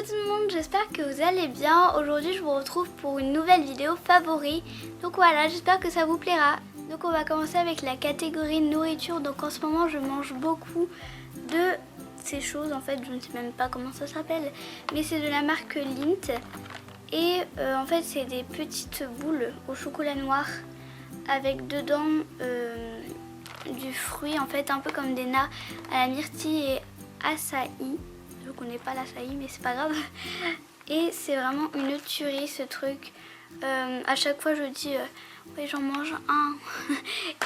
tout le monde, j'espère que vous allez bien. Aujourd'hui je vous retrouve pour une nouvelle vidéo favori. Donc voilà, j'espère que ça vous plaira. Donc on va commencer avec la catégorie nourriture. Donc en ce moment je mange beaucoup de ces choses, en fait je ne sais même pas comment ça s'appelle, mais c'est de la marque Lindt. Et en fait c'est des petites boules au chocolat noir avec dedans du fruit, en fait un peu comme des nattes à la myrtille et açaï. Je connais pas l'açaï mais c'est pas grave. Et c'est vraiment une tuerie ce truc. À chaque fois je dis oui j'en mange un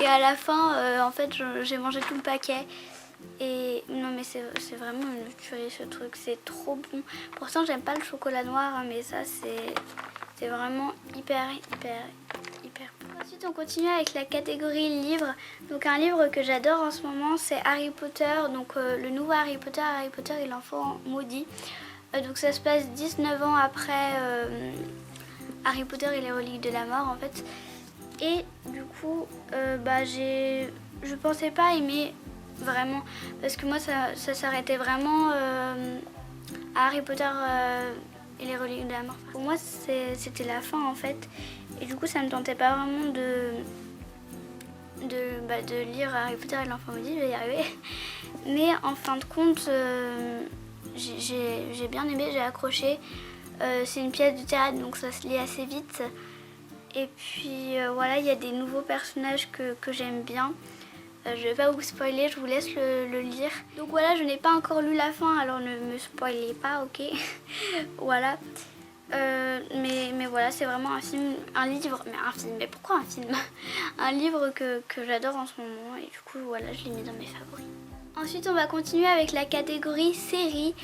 et à la fin en fait j'ai mangé tout le paquet. Et non mais c'est vraiment une tuerie ce truc, c'est trop bon. Pourtant j'aime pas le chocolat noir hein, mais ça c'est vraiment hyper bon. Ensuite on continue avec la catégorie livres. Donc un livre que j'adore en ce moment c'est Harry Potter. Donc le nouveau Harry Potter et l'enfant maudit. Donc ça se passe 19 ans après Harry Potter et les reliques de la mort en fait. Et du coup je pensais pas aimer vraiment, parce que moi ça s'arrêtait vraiment à Harry Potter et les reliques de la mort. Pour moi c'était la fin en fait, et du coup ça me tentait pas vraiment de lire Harry Potter et l'enfant maudit, je vais y arriver. Mais en fin de compte j'ai bien aimé, j'ai accroché. C'est une pièce de théâtre donc ça se lit assez vite. Et puis voilà, il y a des nouveaux personnages que j'aime bien. Je vais pas vous spoiler, je vous laisse le lire. Donc voilà, je n'ai pas encore lu la fin, alors ne me spoilez pas, ok. Voilà. Mais voilà, c'est vraiment un livre, mais pourquoi un film? Un livre que j'adore en ce moment, et du coup voilà, je l'ai mis dans mes favoris. Ensuite on va continuer avec la catégorie série.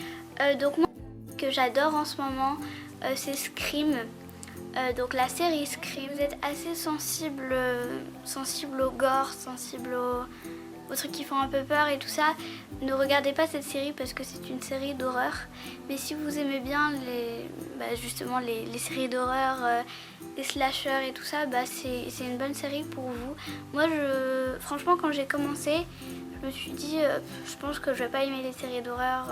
Donc moi, ce que j'adore en ce moment, c'est Scream. Donc la série Scream. Vous êtes assez sensible au gore, sensible aux trucs qui font un peu peur et tout ça, ne regardez pas cette série parce que c'est une série d'horreur. Mais si vous aimez bien justement les séries d'horreur, les slashers et tout ça, c'est une bonne série pour vous. Moi franchement quand j'ai commencé, je me suis dit je pense que je vais pas aimer les séries d'horreur,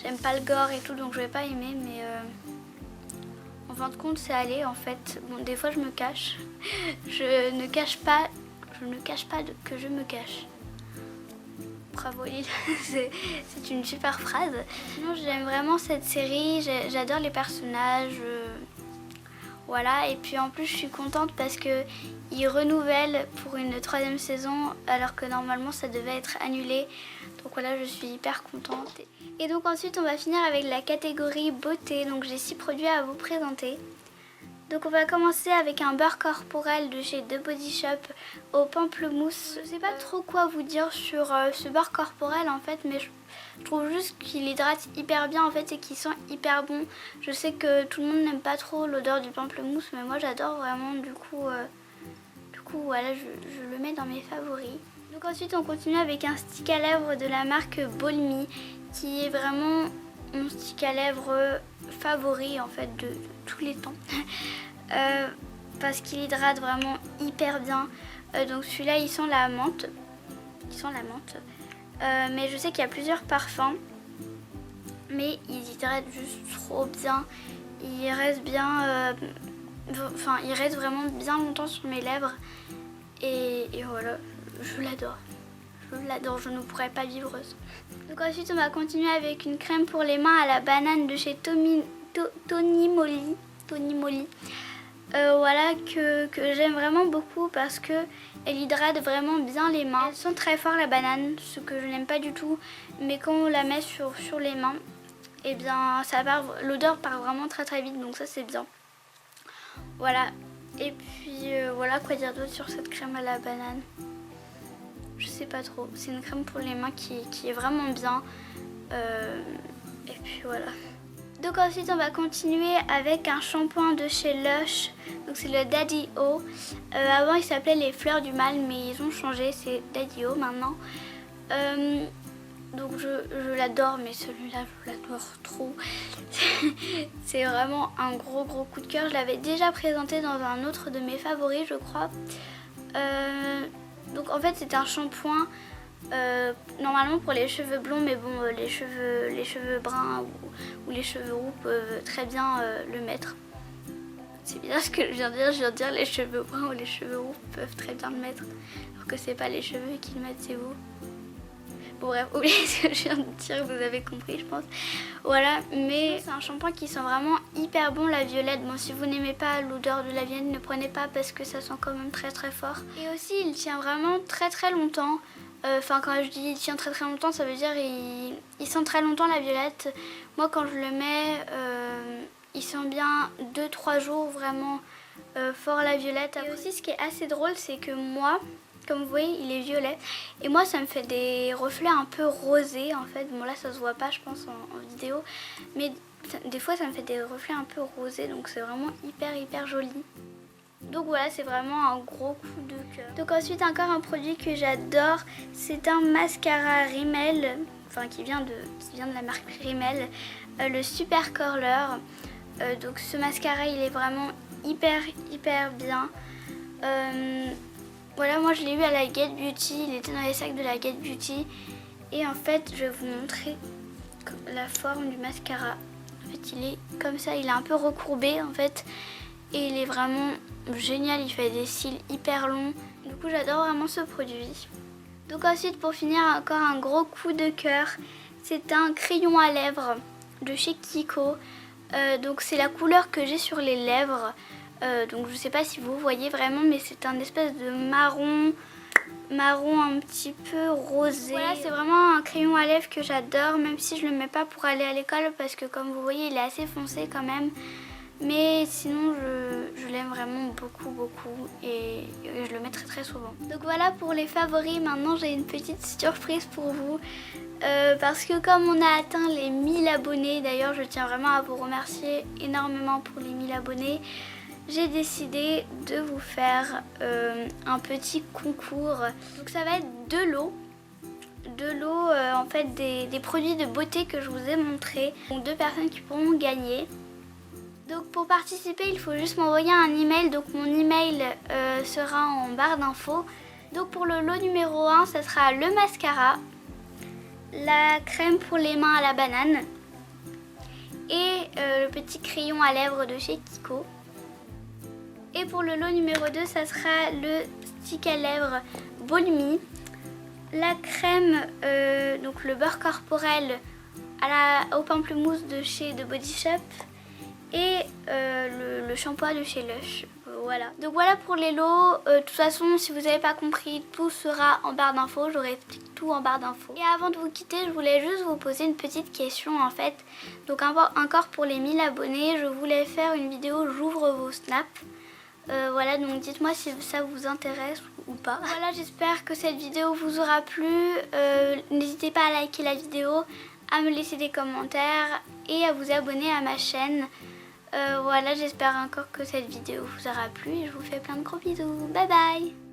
j'aime pas le gore et tout, donc je vais pas aimer, mais en fin de compte c'est allé en fait. Bon, des fois je me cache. Je ne cache pas que je me cache. Bravo Lille, c'est une super phrase. Sinon j'aime vraiment cette série, j'adore les personnages. Voilà, et puis en plus je suis contente parce qu'ils renouvellent pour une 3e saison alors que normalement ça devait être annulé. Donc voilà, je suis hyper contente. Et donc ensuite on va finir avec la catégorie beauté. Donc j'ai 6 produits à vous présenter. Donc on va commencer avec un beurre corporel de chez The Body Shop au pamplemousse. Je sais pas trop quoi vous dire sur ce beurre corporel en fait, mais je trouve juste qu'il hydrate hyper bien en fait et qu'il sent hyper bon. Je sais que tout le monde n'aime pas trop l'odeur du pamplemousse, mais moi j'adore vraiment, du coup voilà, je le mets dans mes favoris. Donc ensuite on continue avec un stick à lèvres de la marque Balmy, qui est vraiment mon stick à lèvres favori en fait de tous les temps. Parce qu'il hydrate vraiment hyper bien. Donc celui-là il sent la menthe. Mais je sais qu'il y a plusieurs parfums, mais il hydrate juste trop bien. Il reste bien, il reste vraiment bien longtemps sur mes lèvres. Et voilà, je l'adore. Je ne pourrais pas vivre sans. Donc ensuite on va continuer avec une crème pour les mains à la banane de chez Tony Moly. Voilà, que j'aime vraiment beaucoup parce que elle hydrate vraiment bien les mains. Elle sent très fort la banane, ce que je n'aime pas du tout, mais quand on la met sur les mains, et bien l'odeur part vraiment très vite, donc ça c'est bien. Voilà, et puis voilà, quoi dire d'autre sur cette crème à la banane? Je sais pas trop, c'est une crème pour les mains qui est vraiment bien. Et puis voilà. Donc ensuite on va continuer avec un shampoing de chez Lush. Donc c'est le Daddy O. Avant il s'appelait les fleurs du mal, mais ils ont changé, c'est Daddy O maintenant. Donc je l'adore, mais celui-là je l'adore trop. C'est vraiment un gros coup de cœur. Je l'avais déjà présenté dans un autre de mes favoris je crois. Donc en fait c'est un shampoing Normalement pour les cheveux blonds, mais bon, les cheveux bruns ou les cheveux roux peuvent très bien le mettre. C'est bizarre ce que je viens de dire les cheveux bruns ou les cheveux roux peuvent très bien le mettre. Alors que c'est pas les cheveux qui le mettent, c'est vous. Bon bref, oubliez ce que je viens de dire, vous avez compris je pense. Voilà, mais c'est un shampoing qui sent vraiment hyper bon, la violette. Bon, si vous n'aimez pas l'odeur de la violette, ne prenez pas parce que ça sent quand même très très fort. Et aussi il tient vraiment très très longtemps. Enfin quand je dis il tient très très longtemps, ça veut dire il sent très longtemps la violette. Moi quand je le mets, il sent bien 2-3 jours vraiment fort la violette. Et aussi ce qui est assez drôle, c'est que moi, comme vous voyez, il est violet. Et moi ça me fait des reflets un peu rosés en fait. Bon là ça se voit pas je pense en vidéo. Mais des fois ça me fait des reflets un peu rosés. Donc c'est vraiment hyper joli. Donc voilà, c'est vraiment un gros coup de cœur. Donc ensuite encore un produit que j'adore, c'est un mascara Rimmel, enfin qui vient de la marque Rimmel, le Super Curler. Donc ce mascara il est vraiment hyper bien. Voilà, moi je l'ai eu à la Get Beauty, il était dans les sacs de la Get Beauty. Et en fait je vais vous montrer la forme du mascara. En fait il est comme ça, il est un peu recourbé en fait. Et il est vraiment génial, il fait des cils hyper longs. Du coup j'adore vraiment ce produit. Donc ensuite pour finir encore un gros coup de cœur, c'est un crayon à lèvres de chez Kiko. Donc c'est la couleur que j'ai sur les lèvres. Donc je sais pas si vous voyez vraiment, mais c'est un espèce de marron un petit peu rosé. Voilà, c'est vraiment un crayon à lèvres que j'adore, même si je le mets pas pour aller à l'école parce que comme vous voyez il est assez foncé quand même. Mais sinon je l'aime vraiment beaucoup et je le mets très souvent. Donc voilà pour les favoris. Maintenant j'ai une petite surprise pour vous parce que comme on a atteint les 1000 abonnés, d'ailleurs je tiens vraiment à vous remercier énormément pour les 1000 abonnés, j'ai décidé de vous faire un petit concours. Donc ça va être de l'eau en fait des produits de beauté que je vous ai montrés. Donc 2 personnes qui pourront gagner. Donc pour participer, il faut juste m'envoyer un email. Donc mon email sera en barre d'infos. Donc pour le lot numéro 1, ça sera le mascara, la crème pour les mains à la banane et le petit crayon à lèvres de chez Kiko. Et pour le lot numéro 2, ça sera le stick à lèvres Volumi, la crème, donc le beurre corporel au pamplemousse de chez The Body Shop et le shampoing de chez Lush. Voilà. Donc voilà pour les lots. De toute façon, si vous n'avez pas compris, tout sera en barre d'infos. Je réexplique tout en barre d'infos. Et avant de vous quitter, je voulais juste vous poser une petite question en fait. Donc encore pour les 1000 abonnés, je voulais faire une vidéo j'ouvre vos snaps. Voilà, donc dites-moi si ça vous intéresse ou pas. Voilà, j'espère que cette vidéo vous aura plu. N'hésitez pas à liker la vidéo, à me laisser des commentaires et à vous abonner à ma chaîne. Voilà, j'espère encore que cette vidéo vous aura plu et je vous fais plein de gros bisous. Bye bye!